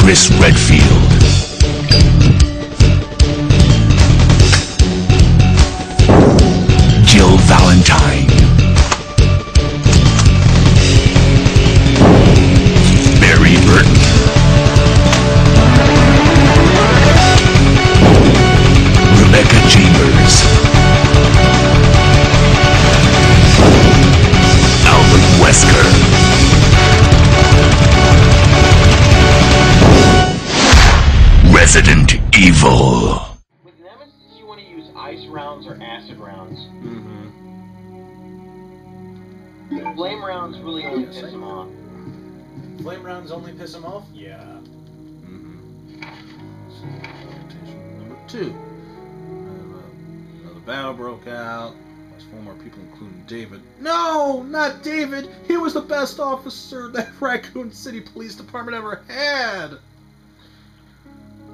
Chris Redfield. Jill Valentine. Barry Burton. Rebecca Chambers. Albert Wesker. Resident Evil. With Nemesis, you want to use ice rounds or acid rounds. Flame rounds really only piss him off. Flame rounds only piss him off? Yeah. Number 2. Another battle broke out. There's 4 more people, including David. No, not David! He was the best officer that Raccoon City Police Department ever had!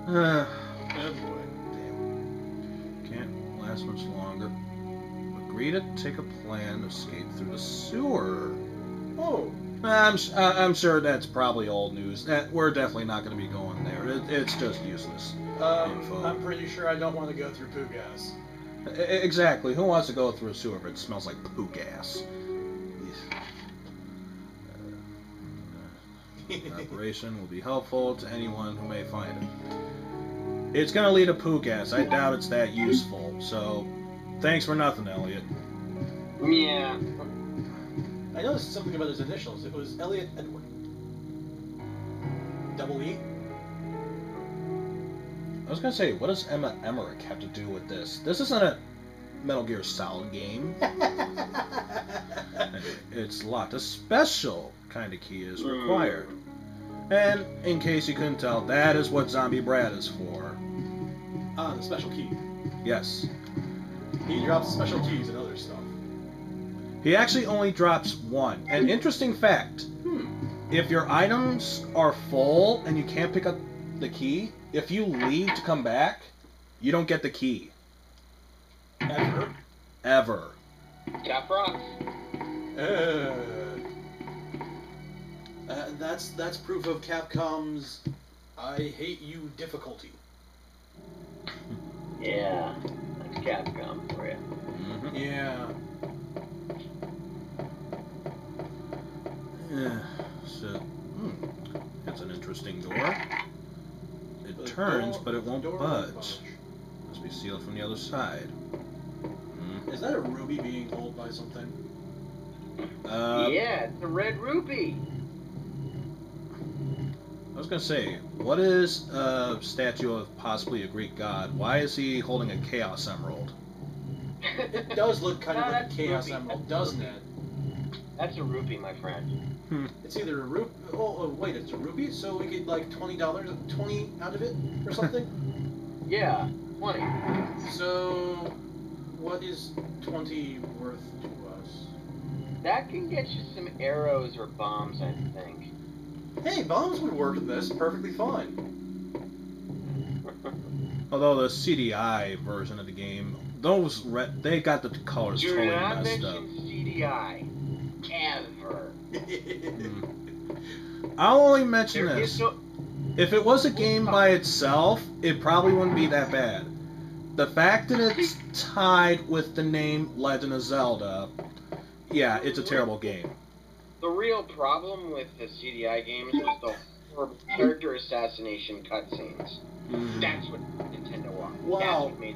Oh boy. Damn. Can't last much longer. Agree to take a plan to escape through the sewer. Oh. I'm sure that's probably old news. We're definitely not going to be going there. It's just useless info. I'm pretty sure I don't want to go through poo gas. Exactly. Who wants to go through a sewer if it smells like poo gas? Operation will be helpful to anyone who may find it. It's going to lead to poo gas. I doubt it's that useful. So, thanks for nothing, Elliot. Yeah. I noticed something about his initials. It was Elliot Edward. Double E? I was going to say, what does Emma Emmerich have to do with this? This isn't a Metal Gear Solid game. It's locked. A special kind of key is required. And, in case you couldn't tell, that is what Zombie Brad is for. Ah, the special key. Yes. He drops special keys and other stuff. He actually only drops 1. An interesting fact. If your items are full and you can't pick up the key, if you leave to come back, you don't get the key. Ever? Ever. Cap rocks. That's proof of Capcom's I hate you difficulty. Yeah. That's Capcom for you. Yeah. Yeah. So, that's an interesting door. It turns, but it won't budge. Must be sealed from the other side. Is that a ruby being hold by something? Yeah, it's the red rupee. I was gonna say, what is a statue of possibly a Greek god? Why is he holding a Chaos Emerald? It does look kind of like a that's Chaos ruby. Emerald, doesn't it? That's a rupee, my friend. It's either a rupee. Oh, wait, it's a rupee, so we get like $20 out of it or something. Yeah, 20. So, what is 20 worth to us? That can get you some arrows or bombs, I think. Hey, bombs would work in this perfectly fine. Although the CDI version of the game, they got the colors Do totally not messed up. mention CDI. Ever. I'll only mention There this. is no... If it was a game by itself, it probably wouldn't be that bad. The fact that it's tied with the name Legend of Zelda, yeah, it's a terrible game. The real problem with the CDI games was the horrible character assassination cutscenes. That's what Nintendo wanted. Wow. That's what made...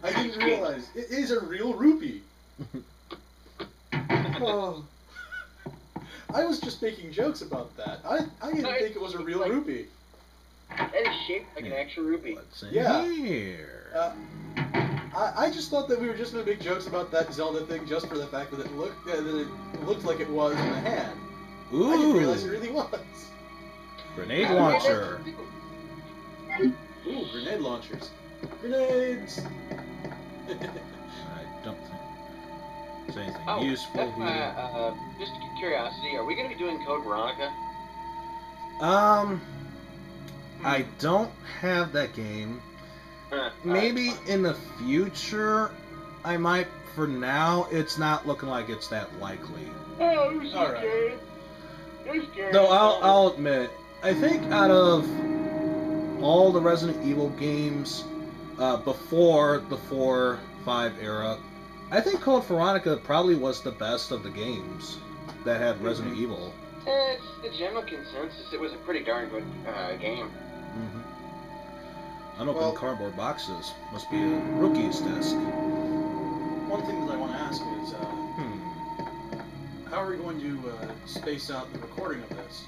I didn't realize. It is a real rupee. Oh. I was just making jokes about that. I didn't think it was a real rupee. That is shaped like an actual rupee. What's in Yeah. here? I just thought that we were just going to make jokes about that Zelda thing just for the fact that it looked like it was in the hand. Ooh, I didn't realize it really was. grenade launcher. Ooh, grenade launchers. Grenades! I don't think there's anything Oh, useful here. just curiosity, are we going to be doing Code Veronica? I don't have that game. Maybe in the future I might. For now, it's not looking like it's that likely. Oh, this is Alright. good. This game. Though I'll admit, I think out of all the Resident Evil games before the 4-5 era, I think Code Veronica probably was the best of the games that had Resident Evil. It's the general consensus. It was a pretty darn good game. Unopened cardboard boxes must be a rookie's desk. One thing that I want to ask is, how are we going to space out the recording of this?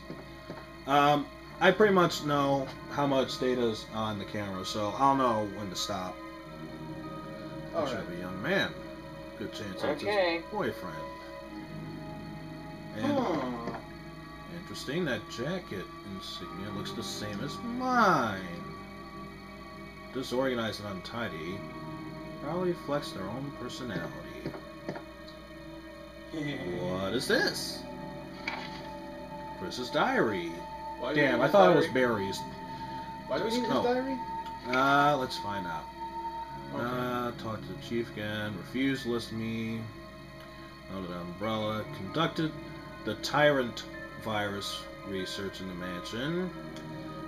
I pretty much know how much data's on the camera, so I'll know when to stop. All That right. should be a young man. Good chance that's Okay. his boyfriend. And interesting, that jacket insignia looks the same as mine. Disorganized and untidy probably reflects their own personality. What is this? Chris's diary. Why do we Damn, need I his thought it was diary? Barry's. Why do we need his No. diary? Let's find out. Okay. Talk to the chief again. Refused to listen to me. Noted Umbrella. Conducted the tyrant virus research in the mansion.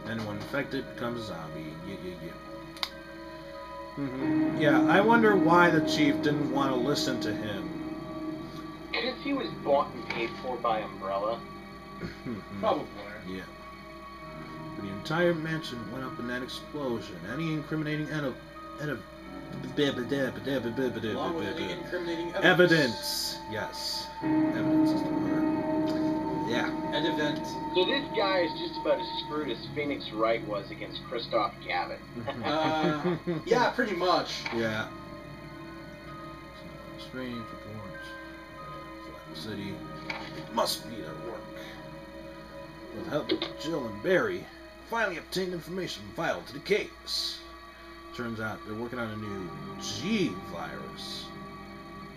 Anyone infected becomes a zombie. Yeah, I wonder why the chief didn't want to listen to him. Because he was bought and paid for by Umbrella. Probably. Yeah. The entire mansion went up in that explosion. Any incriminating Along with any incriminating evidence. Yes. Evidence is the word. Yeah. An event. So this guy is just about as screwed as Phoenix Wright was against Christoph Gavin. Yeah, pretty much. Yeah. Strange reports. Flat City. It must be their work. With help of Jill and Barry, finally obtained information vital to the case. Turns out they're working on a new G virus.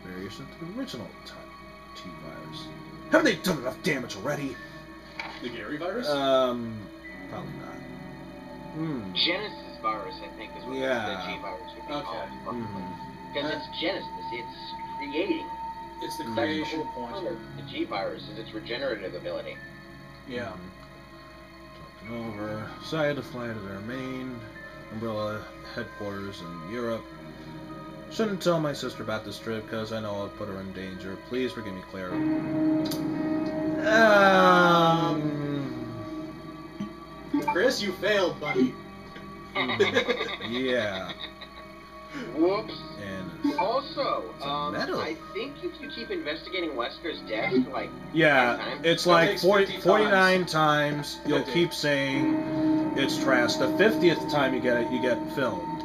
Variation to the original T virus. Haven't they done enough damage already? The Gary virus? Probably not. Genesis virus, I think, is what Yeah. the G virus would be Okay. called. Because it's Genesis, it's creating. It's the That's creation the whole point. of the G virus is its regenerative ability. Yeah. Talking over. Decided to fly to their main Umbrella headquarters in Europe. Shouldn't tell my sister about this trip because I know I'll put her in danger. Please forgive me, Claire. Chris, you failed, buddy. Yeah. Whoops. And Also, metal. I think if you keep investigating Wesker's desk, like, yeah, 10 times, it's That like makes 50 49 times you'll 50. keep saying it's trash. The 50th time you get it, you get filmed.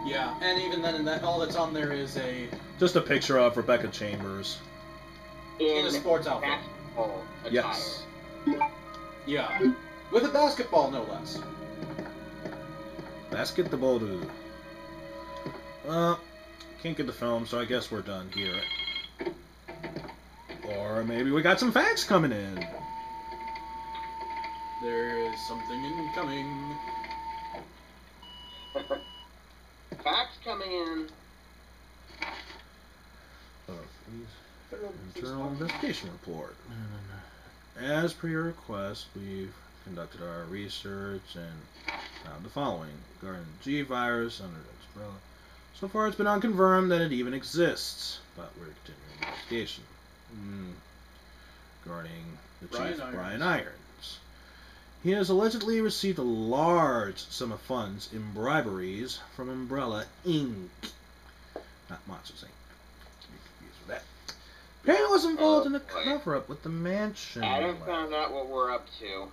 Yeah, and even then, all that's on there is a Just a picture of Rebecca Chambers. in a sports outfit. basketball attire. Yes. Yeah, with a basketball, no less. Basketball do. Can't get the film, so I guess we're done here. Or maybe we got some facts coming in. There is something incoming. Facts coming in. Internal investigation report. As per your request, we've conducted our research and found the following regarding the G virus under its umbrella. So far, it's been unconfirmed that it even exists, but we're continuing the investigation. Regarding the chief, Brian Irons. He has allegedly received a large sum of funds in briberies from Umbrella Inc. Not Monsters Inc. Be confused with that. Apparently was involved in a cover-up with the mansion. Adam found out what we're up to.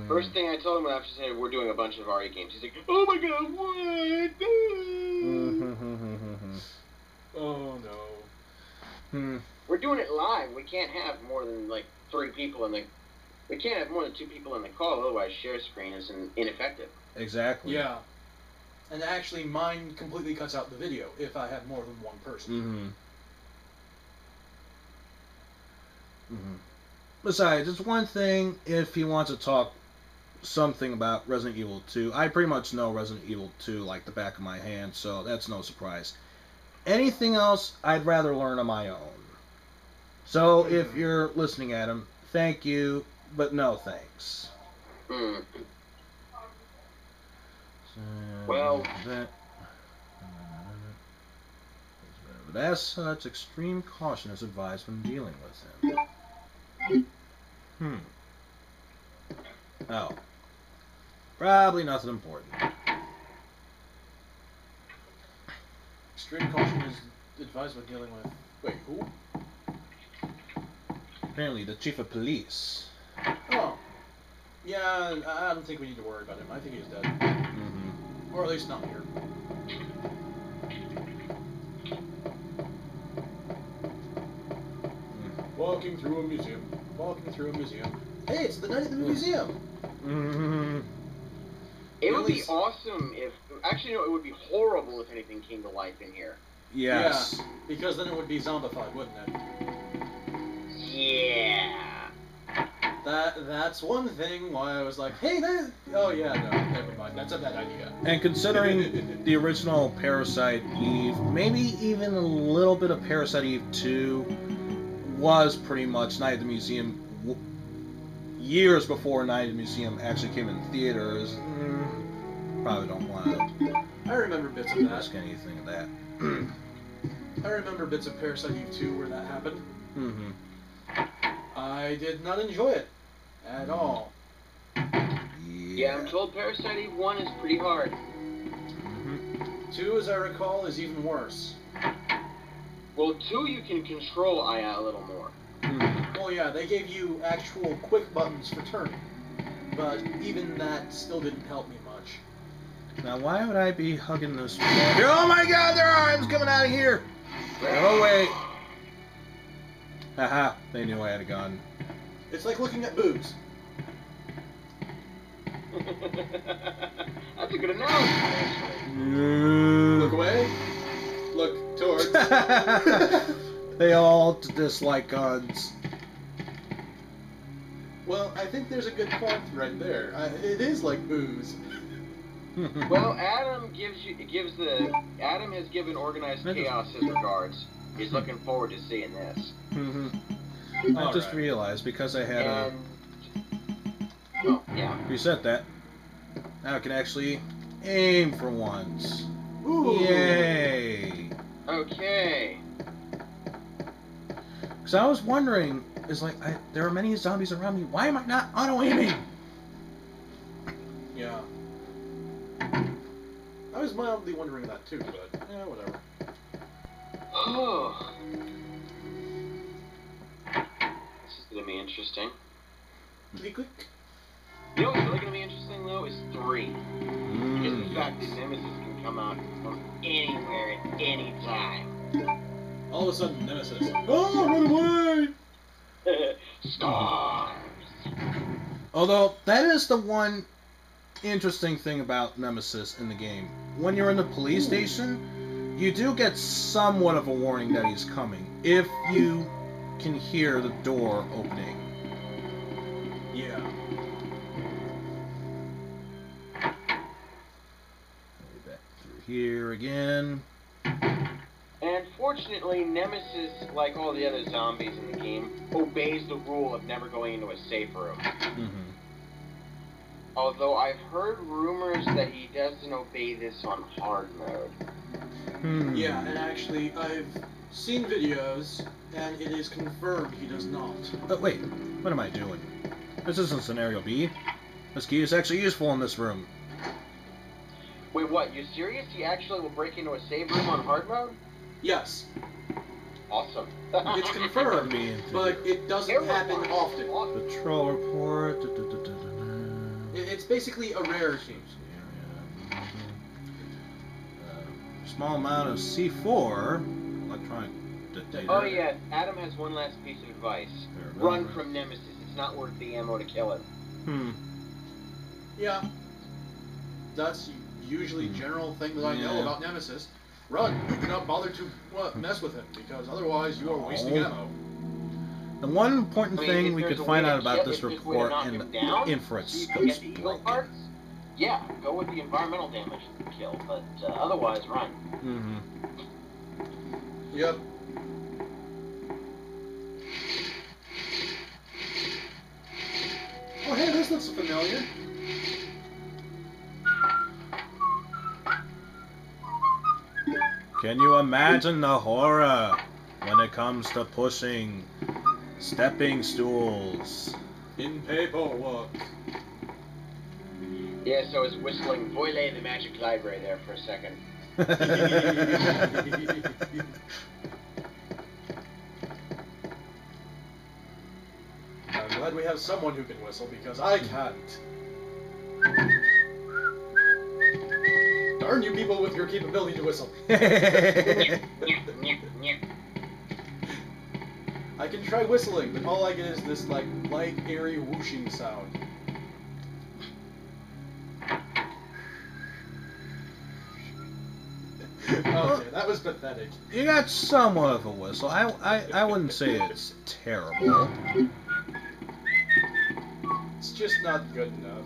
First thing I told him after saying we're doing a bunch of RE games, he's like, "Oh my god, what?" Oh no. We're doing it live. We can't have more than like 3 people in the. We can't have more than 2 people in the call, otherwise share screen is ineffective. Exactly. Yeah. And actually, mine completely cuts out the video if I have more than one person. Besides, it's one thing if he wants to talk something about Resident Evil 2. I pretty much know Resident Evil 2 like the back of my hand, so that's no surprise. Anything else, I'd rather learn on my own. So if you're listening, Adam, thank you. but no thanks. Hmm. So, Well- that. But as such, extreme caution is advised when dealing with him. Oh. Probably nothing important. Extreme caution is advised when dealing with. Wait, who? Apparently, the chief of police. Oh. Yeah, I don't think we need to worry about him. I think he's dead. Mm-hmm. Or at least not here. Walking through a museum. Walking through a museum. Hey, it's the night at the museum! Mm-hmm. It would be Really? awesome if... Actually, no, it would be horrible if anything came to life in here. Yes. Yeah, because then it would be zombified, wouldn't it? Yeah. That's one thing why I was like, hey, that... Oh, yeah, no, never mind. That's a bad idea. And considering the original Parasite Eve, maybe even a little bit of Parasite Eve 2 was pretty much Night at the Museum years before Night at the Museum actually came in theaters. Probably don't want to I remember bits of that. risk anything of that. I remember bits of Parasite Eve 2 where that happened. Mm-hmm. I did not enjoy it at all. Yeah, I'm told Parasite Eve 1 is pretty hard. Mm-hmm. 2, as I recall, is even worse. Well, 2 you can control Aya a little more. Mm-hmm. Well, yeah, they gave you actual quick buttons for turning. But even that still didn't help me much. Now, why would I be hugging this? Oh my God, there are arms coming out of here! Oh wait. Haha, they knew I had a gun. It's like looking at boobs. That's a good analogy, actually. Look away. Look towards. They all dislike guns. Well, I think there's a good point right there. It is like booze. Well, Adam Adam has given Organized Chaos his regards. He's looking forward to seeing this. I just realized because I had And... Oh, yeah. reset that. Now I can actually aim for once. Ooh. Yay! Okay. Because I was wondering, there are many zombies around me. Why am I not auto-aiming? Yeah. I was mildly wondering that too, but yeah, whatever. Oh. This is gonna be interesting. Click, click. You know what's really gonna be interesting though is 3. Because the fact that Nemesis can come out from anywhere at any time. All of a sudden, Nemesis. Oh, run away! Stars. Although, that is the one interesting thing about Nemesis in the game. When you're in the police station, you do get somewhat of a warning that he's coming. If you can hear the door opening. Yeah. Back through here again. And fortunately, Nemesis, like all the other zombies in the game, obeys the rule of never going into a safe room. Mm-hmm. Although I've heard rumors that he doesn't obey this on hard mode. Yeah, and actually, I've seen videos, and it is confirmed he does not. But wait, what am I doing? This isn't scenario B. This key is actually useful in this room. Wait, what? You serious? He actually will break into a save room on hard mode? Yes, Awesome. it's confirmed, but it doesn't happen often. Patrol report. It's basically a rarity. Small amount of C4 electronic detonator. Oh yeah, Adam has one last piece of advice. Run from Nemesis. It's not worth the ammo to kill him. Yeah, that's usually general thing that I know about Nemesis. Run. Do not bother to mess with him, because otherwise you are wasting ammo. The one important thing we could find out about this if there's a way to report knock in him the down, infrared so you can get scopes the evil break. parts, yeah, go with the environmental damage to kill, but otherwise run. Yep. looks familiar. Can you imagine the horror when it comes to pushing stepping stools? In paperwork. Yeah, so I was whistling Voile the Magic Library there for a second. I'm glad we have someone who can whistle because I can't. Darn you people with your capability to whistle. I can try whistling, but all I get is this like light, airy whooshing sound. Okay, that was pathetic. You got somewhat of a whistle. I wouldn't say it's terrible. It's just not good enough.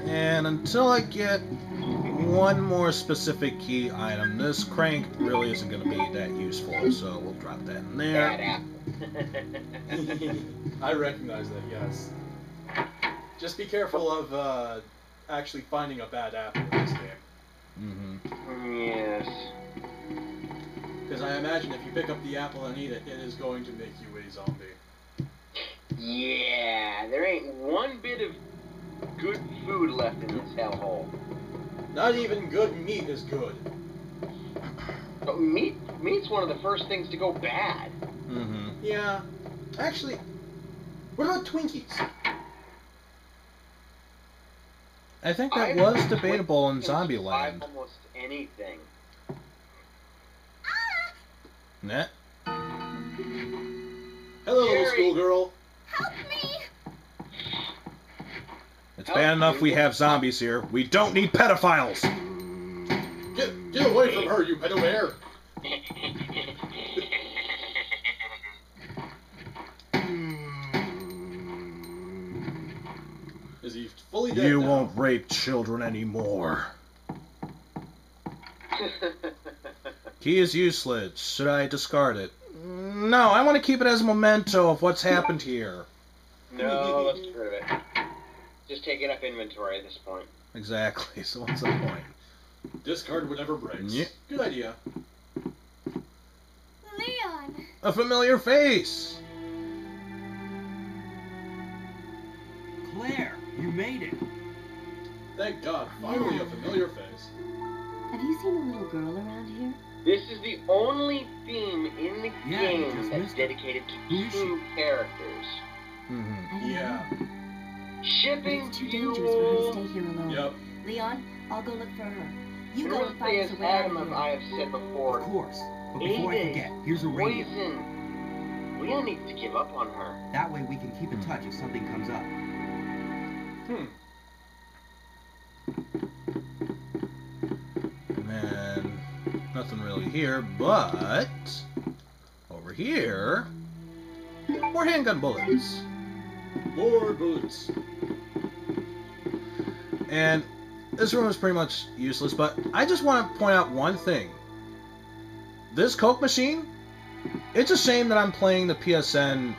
And until I get one more specific key item, this crank really isn't going to be that useful, so we'll drop that in Bad there. apple. I recognize that, yes. Just be careful of actually finding a bad apple in this game. Yes. Because I imagine if you pick up the apple and eat it, it is going to make you a zombie. Yeah, there ain't one bit of good food left in this hellhole. Not even good meat is good. But meat's one of the first things to go bad. Yeah. Actually, what about Twinkies? I think that I've was eaten debatable in Twinkies to Zombieland. survive almost anything. Nah. Hello, little Jerry. schoolgirl. It's bad enough we have zombies here. We don't need pedophiles! Get away from her, you pedo bear! Is he fully dead You now? won't rape children anymore. Key is useless. Should I discard it? No, I want to keep it as a memento of what's happened here. No, let's get rid of it. Just taking up inventory at this point. Exactly, so what's the point? Discard whatever breaks. Yeah. Good idea. Leon! A familiar face! Claire, you made it. Thank God, finally a familiar face. Have you seen a little girl around here? This is the only theme in the Yeah, you game just that's missed it. dedicated Who to is two characters. I don't Yeah. know. Shipping It's too dangerous for her to fuel. stay here alone. Yep. Leon, I'll go look for her. You go and Truthfully, find as us a way out Adam of and here. I have said Of before, course. But before I Ada forget, here's a radio. poison. Leon needs to give up on her. That way we can keep in touch if something comes up. And then, nothing really here, but over here, more handgun bullets. More bullets. And this room is pretty much useless, but I just want to point out one thing. This Coke machine, it's a shame that I'm playing the PSN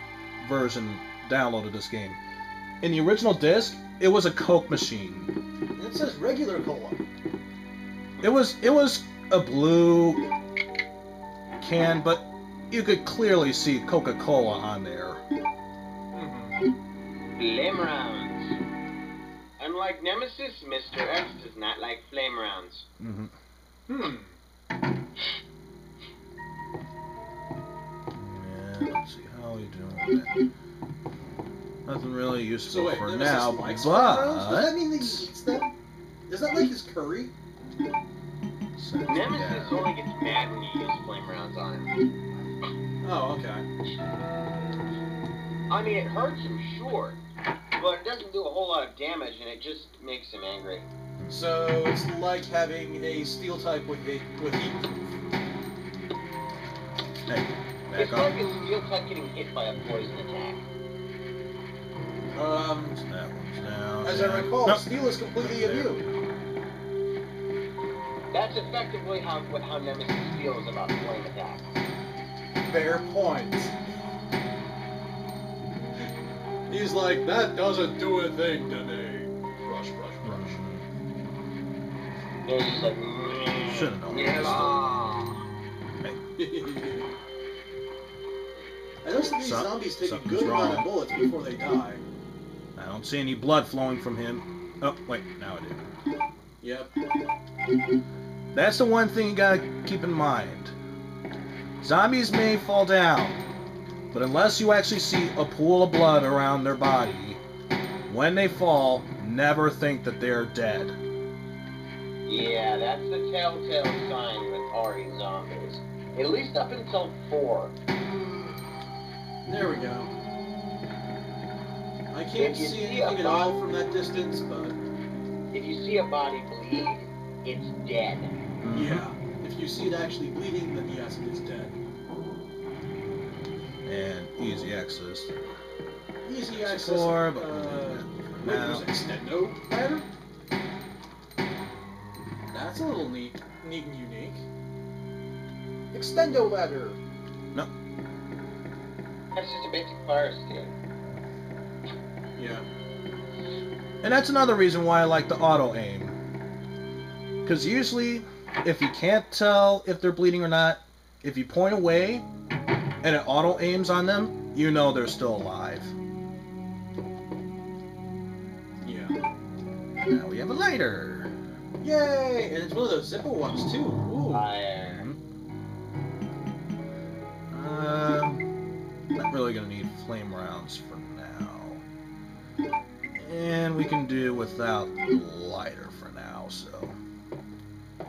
version download of this game. In the original disc, it was a Coke machine. It says regular cola. It was a blue can, but you could clearly see Coca-Cola on there. Flame rounds. Unlike Nemesis, Mr. X does not like flame rounds. And let's see how we doing with that. Nothing really useful So wait, for Nemesis now, likes flame rounds? Does but that mean that he eats them? Is that like his curry? Nemesis only gets mad when you use flame rounds on him. Oh, okay. I mean, it hurts him, sure, but it doesn't do a whole lot of damage, and it just makes him angry. So it's like having a steel type with heat. Hey, It's back up. like a steel type getting hit by a poison attack. That one's down. As I recall, Nope. steel is completely immune. That's effectively how Nemesis feels about flame attack. Fair point. He's like, that doesn't do a thing to me. Rush, rush, rush. They're just like, Should've known. I noticed that these zombies take a good amount of bullets before they die. I don't see any blood flowing from him. Oh, wait, now I do. Yep. That's the one thing you gotta keep in mind. Zombies may fall down, but unless you actually see a pool of blood around their body, when they fall, never think that they're dead. yeah, that's the telltale sign with RE zombies. At least up until 4. There we go. I If can't you see see anything a at all body- from that distance, but If you see a body bleed, it's dead. yeah. If you see it actually bleeding, then yes, it is dead. And easy access. Easy access. Explore, but we'll do that for wait, now. there's extendo ladder? That's a little neat and unique. Extendo ladder. No. That's just a basic fire escape. Yeah. And that's another reason why I like the auto aim. Because usually, if you can't tell if they're bleeding or not, if you point away and it auto aims on them, you know they're still alive. Yeah. Now we have a lighter. Yay! And it's one of those zipper ones too. Ooh. Fire. Not really gonna need flame rounds for now. And we can do without the lighter for now, so.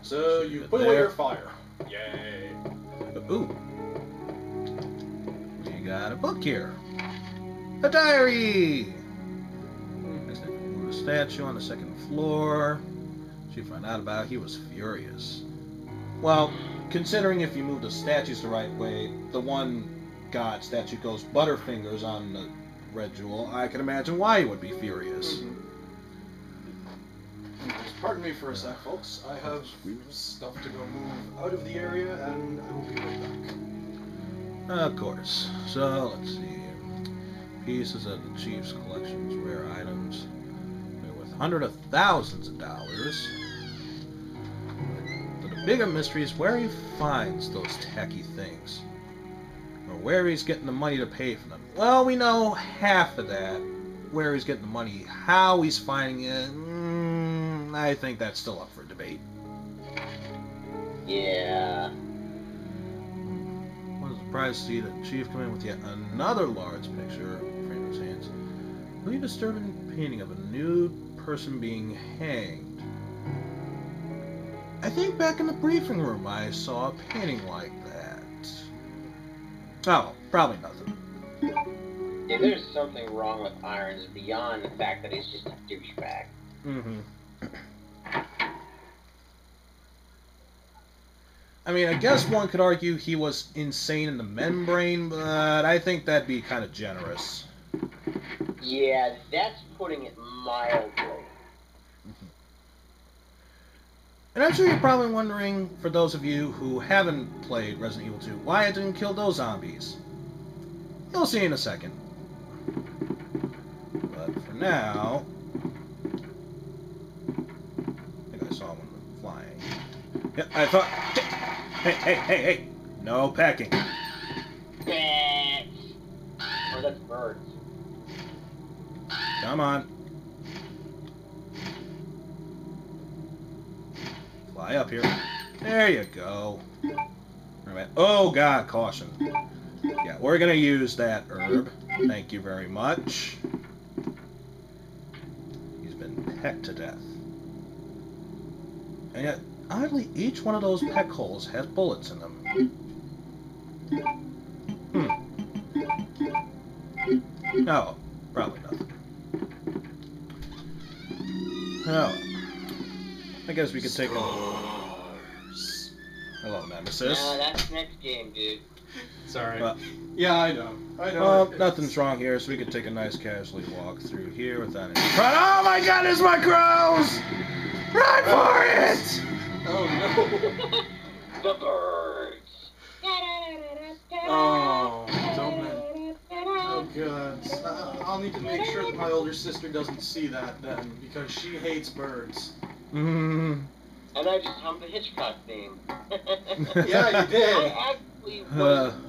So you put away your fire. Yay! Ooh. We got a book here. A diary! There's a statue on the second floor. She found out about it. He was furious. Well, considering if you move the statues the right way, the one god statue goes Butterfingers on the red jewel, I can imagine why he would be furious. Just pardon me for a sec, folks. I have stuff to go move out of the area, and I will be right back. Of course. So, let's see. Pieces of the Chief's collection's rare items. They're worth hundreds of thousands of dollars. But the bigger mystery is where he finds those tacky things. Or where he's getting the money to pay for them. Well, we know half of that. Where he's getting the money, how he's finding it, I think that's still up for debate. Yeah. I was surprised to see the Chief come in with yet another large picture framed in his hands. Really disturbing painting of a nude person being hanged. I think back in the briefing room I saw a painting like that. Oh, probably nothing. Yeah, there's something wrong with Irons beyond the fact that he's just a douchebag. Mm-hmm. I mean, I guess one could argue he was insane in the membrane, but I think that'd be kind of generous. Yeah, that's putting it mildly. And I'm sure you're probably wondering, for those of you who haven't played Resident Evil 2, why I didn't kill those zombies. You'll see in a second. But for now, I think I saw one flying. Yeah, I thought... Hey! No pecking. Bats! Oh, that's birds. Come on. Fly up here. There you go. Alright. Oh god, caution. Yeah, we're gonna use that herb. Thank you very much. He's been pecked to death. And yet, oddly, each one of those peck holes has bullets in them. No, probably nothing. Oh. I guess we could take a... Hello, Nemesis. No, that's next game, dude. Sorry. Well, Yeah, I know. well, nothing's wrong here, so we could take a nice casually walk through here without any... Oh my god, there's my crows! Run for it! Oh no. The birds! Oh need to make sure that my older sister doesn't see that then, because she hates birds. Mm. And I just hummed the Hitchcock theme. Yeah, you did.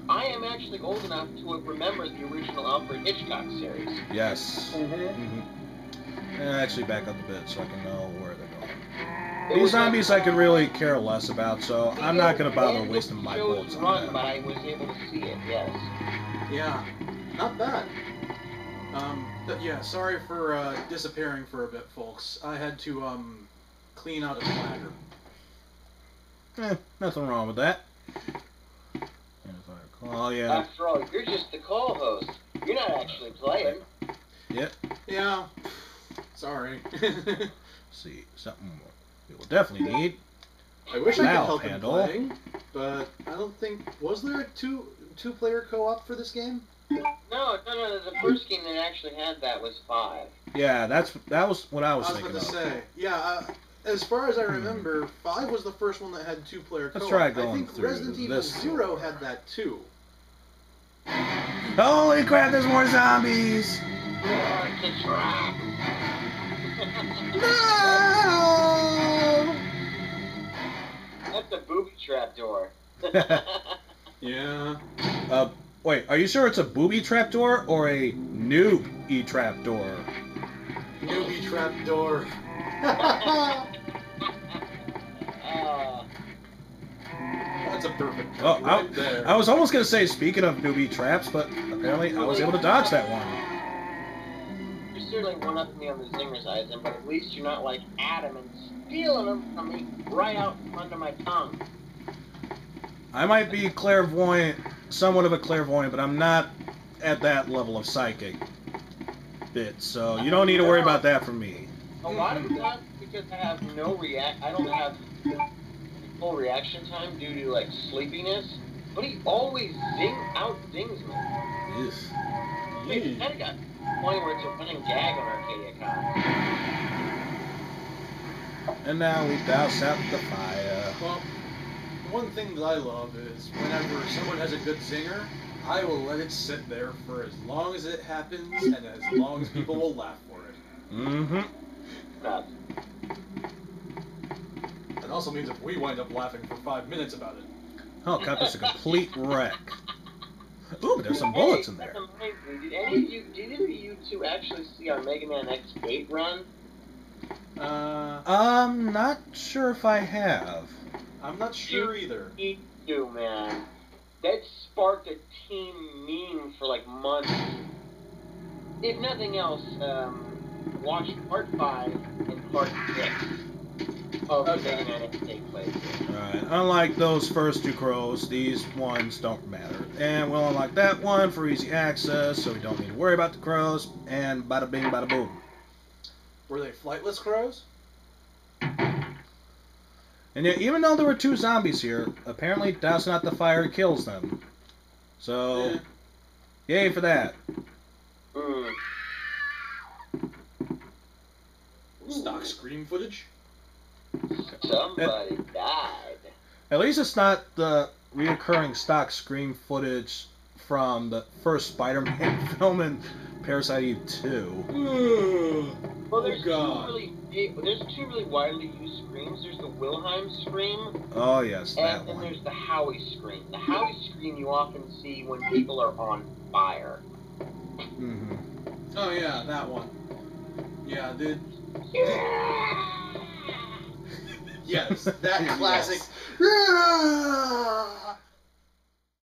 I am actually old enough to remember the original Alfred Hitchcock series. Yes. Mm-hmm. Actually, back up a bit so I can know where they're going. It These was zombies I could really care less about, so I'm not going to bother wasting my bullets on Run, that. but I was able to see it, yes. Yeah, not bad. But yeah, sorry for disappearing for a bit, folks. I had to clean out a flatter. Nothing wrong with that. Oh yeah. After all, you're just the co-host. You're not actually playing. Yep. Yeah. Sorry. See, something we will definitely need. I wish I could Valve help in handle. playing, but I don't think... Was there a two-player co-op for this game? No. The first game that actually had that was 5. Yeah, that was what I was I was thinking about to of. say. Yeah, as far as I remember, 5 was the first one that had two-player co-op. Let's try going I think through Resident Evil this. 0 had that too. Holy crap! There's more zombies. It's a trap. No! That's a booby trap door. Yeah. Wait, are you sure it's a booby trap door or a noob trap door? Newbie trap door. That's a perfect Oh, cut right there. I was almost gonna say speaking of newbie traps, but apparently I was able to dodge that one. You're certainly one-upping me on the zingers, Eisen, but at least you're not like Adam and stealing them from me right out from under my tongue. I might be clairvoyant, somewhat of a clairvoyant, but I'm not at that level of psychic bit, so you don't need to worry about that from me. A lot of that because I have I don't have full reaction time due to like sleepiness, but he always out-zings me. Yes. It kind of got to the point where it's a running gag on Arcadia Con. And now we douse out the fire. Well, one thing that I love is whenever someone has a good zinger, I will let it sit there for as long as it happens and as long as people will laugh for it. Mm-hmm. That also means if we wind up laughing for 5 minutes about it. Oh, Cup is a complete wreck. Ooh, but there's some bullets in there. Did either of you two actually see our Mega Man X8 run? I'm not sure if I have. I'm not sure either. You do, man. That sparked a team meme for like months. If nothing else, watch part 5 and part 6 of the Mega Man X8 playthrough. Alright, unlike those first two crows, these ones don't matter. And we'll unlock that one for easy access, so we don't need to worry about the crows, and bada bing, bada boom. Were they flightless crows? And yet, even though there were 2 zombies here, apparently dousing out the fire kills them. So, yay for that. Stock Scream footage? Somebody died. At least it's not the reoccurring stock Scream footage from the first Spider-Man film in Parasite Eve 2. Well, there's two really widely used screams. There's the Wilhelm scream, Oh yes, that and then one. there's the Howie scream. The Howie scream you often see when people are on fire. Mm-hmm. Oh yeah, that one. Yeah, dude. Yes, that classic.